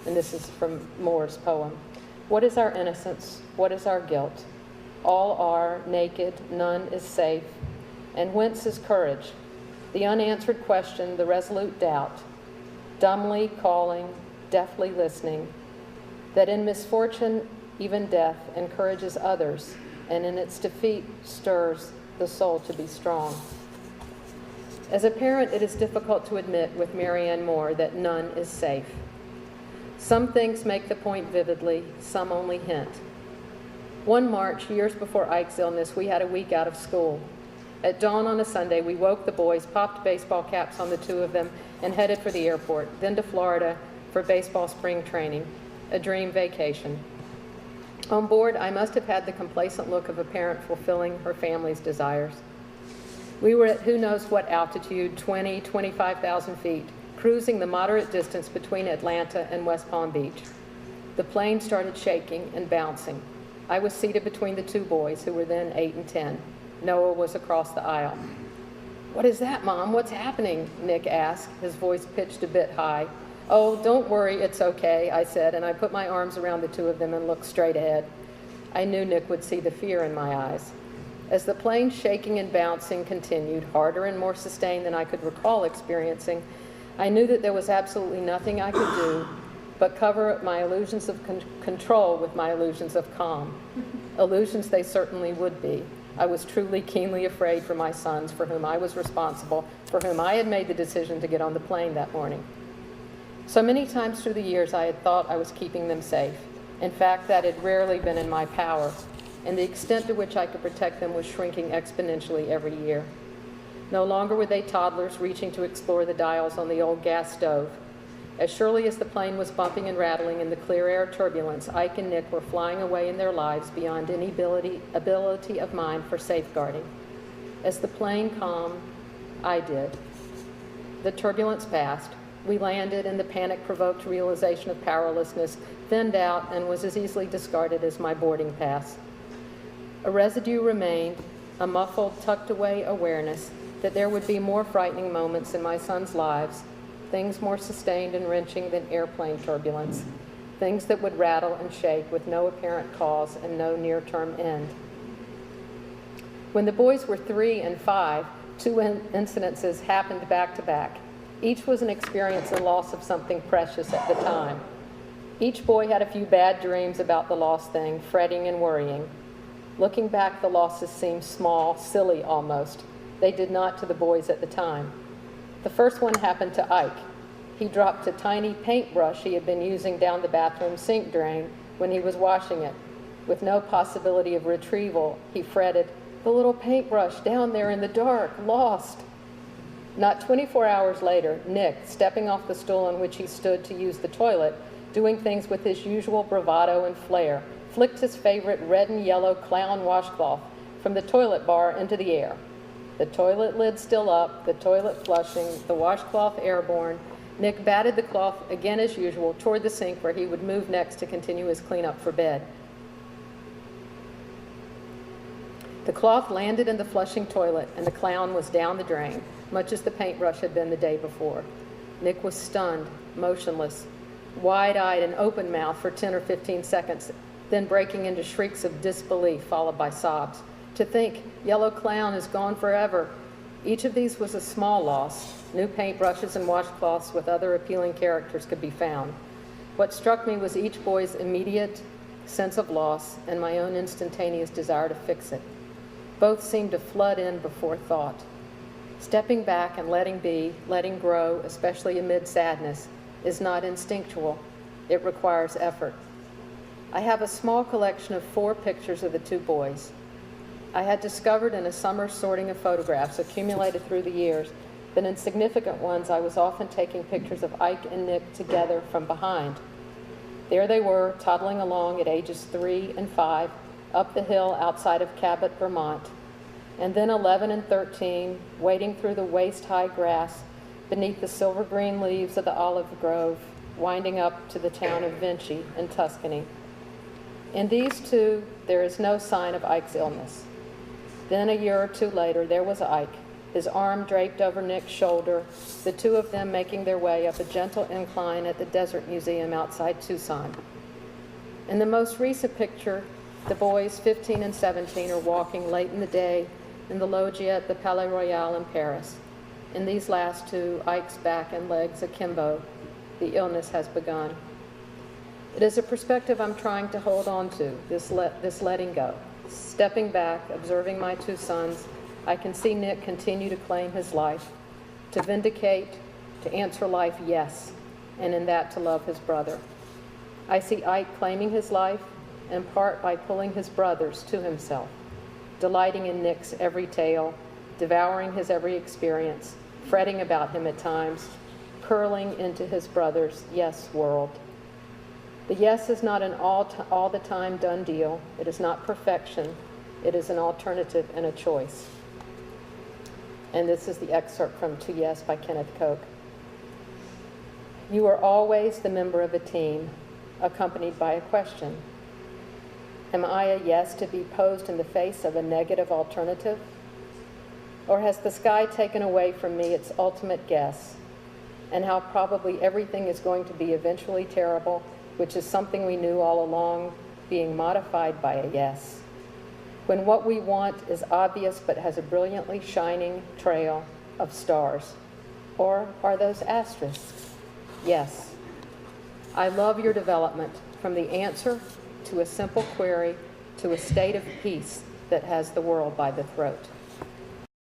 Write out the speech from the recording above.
and this is from Moore's poem. What is our innocence? What is our guilt? All are naked, none is safe. And whence is courage? The unanswered question, the resolute doubt, dumbly calling, deafly listening, that in misfortune, even death encourages others, and in its defeat stirs the soul to be strong. As a parent, it is difficult to admit with Marianne Moore that none is safe. Some things make the point vividly, some only hint. One March, years before Ike's illness, we had a week out of school. At dawn on a Sunday, we woke the boys, popped baseball caps on the two of them, and headed for the airport, then to Florida for baseball spring training, a dream vacation. On board, I must have had the complacent look of a parent fulfilling her family's desires. We were at who knows what altitude, 20, 25,000 feet, cruising the moderate distance between Atlanta and West Palm Beach. The plane started shaking and bouncing. I was seated between the two boys, who were then 8 and 10. Noah was across the aisle. "What is that, Mom? What's happening?" Nick asked, his voice pitched a bit high. "Oh, don't worry, it's okay," I said, and I put my arms around the two of them and looked straight ahead. I knew Nick would see the fear in my eyes. As the plane shaking and bouncing continued, harder and more sustained than I could recall experiencing, I knew that there was absolutely nothing I could do but cover up my illusions of control with my illusions of calm. Illusions they certainly would be. I was truly keenly afraid for my sons, for whom I was responsible, for whom I had made the decision to get on the plane that morning. So many times through the years, I had thought I was keeping them safe. In fact, that had rarely been in my power, and the extent to which I could protect them was shrinking exponentially every year. No longer were they toddlers reaching to explore the dials on the old gas stove. As surely as the plane was bumping and rattling in the clear air turbulence, Ike and Nick were flying away in their lives beyond any ability of mine for safeguarding. As the plane calmed, I did. The turbulence passed. We landed, and the panic-provoked realization of powerlessness thinned out and was as easily discarded as my boarding pass. A residue remained, a muffled, tucked-away awareness that there would be more frightening moments in my sons' lives, things more sustained and wrenching than airplane turbulence, things that would rattle and shake with no apparent cause and no near-term end. When the boys were 3 and 5, two incidences happened back to back. Each was an experience and loss of something precious at the time. Each boy had a few bad dreams about the lost thing, fretting and worrying. Looking back, the losses seemed small, silly almost. They did not to the boys at the time. The first one happened to Ike. He dropped a tiny paintbrush he had been using down the bathroom sink drain when he was washing it. With no possibility of retrieval, he fretted, "The little paintbrush down there in the dark, lost." Not 24 hours later, Nick, stepping off the stool on which he stood to use the toilet, doing things with his usual bravado and flair, flicked his favorite red and yellow clown washcloth from the toilet bar into the air. The toilet lid still up, the toilet flushing, the washcloth airborne, Nick batted the cloth again as usual toward the sink where he would move next to continue his cleanup for bed. The cloth landed in the flushing toilet and the clown was down the drain, much as the paintbrush had been the day before. Nick was stunned, motionless, wide-eyed and open-mouthed for 10 or 15 seconds, then breaking into shrieks of disbelief followed by sobs. To think, yellow clown is gone forever. Each of these was a small loss. New paintbrushes and washcloths with other appealing characters could be found. What struck me was each boy's immediate sense of loss and my own instantaneous desire to fix it. Both seemed to flood in before thought. Stepping back and letting be, letting grow, especially amid sadness, is not instinctual. It requires effort. I have a small collection of 4 pictures of the two boys. I had discovered in a summer sorting of photographs accumulated through the years that in significant ones I was often taking pictures of Ike and Nick together from behind. There they were, toddling along at ages 3 and 5, up the hill outside of Cabot, Vermont, and then 11 and 13, wading through the waist-high grass beneath the silver-green leaves of the olive grove, winding up to the town of Vinci in Tuscany. In these two, there is no sign of Ike's illness. Then a year or two later, there was Ike, his arm draped over Nick's shoulder, the two of them making their way up a gentle incline at the Desert Museum outside Tucson. In the most recent picture, the boys, 15 and 17, are walking late in the day in the loggia at the Palais Royal in Paris. In these last two, Ike's back and legs akimbo. The illness has begun. It is a perspective I'm trying to hold on to, this letting go. Stepping back, observing my two sons, I can see Nick continue to claim his life, to vindicate, to answer life yes, and in that to love his brother. I see Ike claiming his life, in part by pulling his brothers to himself, delighting in Nick's every tale, devouring his every experience, fretting about him at times, curling into his brother's yes world. The yes is not an all the time done deal. It is not perfection. It is an alternative and a choice. And this is the excerpt from To Yes by Kenneth Koch. You are always the member of a team, accompanied by a question. Am I a yes to be posed in the face of a negative alternative? Or has the sky taken away from me its ultimate guess, and how probably everything is going to be eventually terrible, which is something we knew all along, being modified by a yes? When what we want is obvious but has a brilliantly shining trail of stars. Or are those asterisks? Yes. I love your development, from the answer to a simple query to a state of peace that has the world by the throat.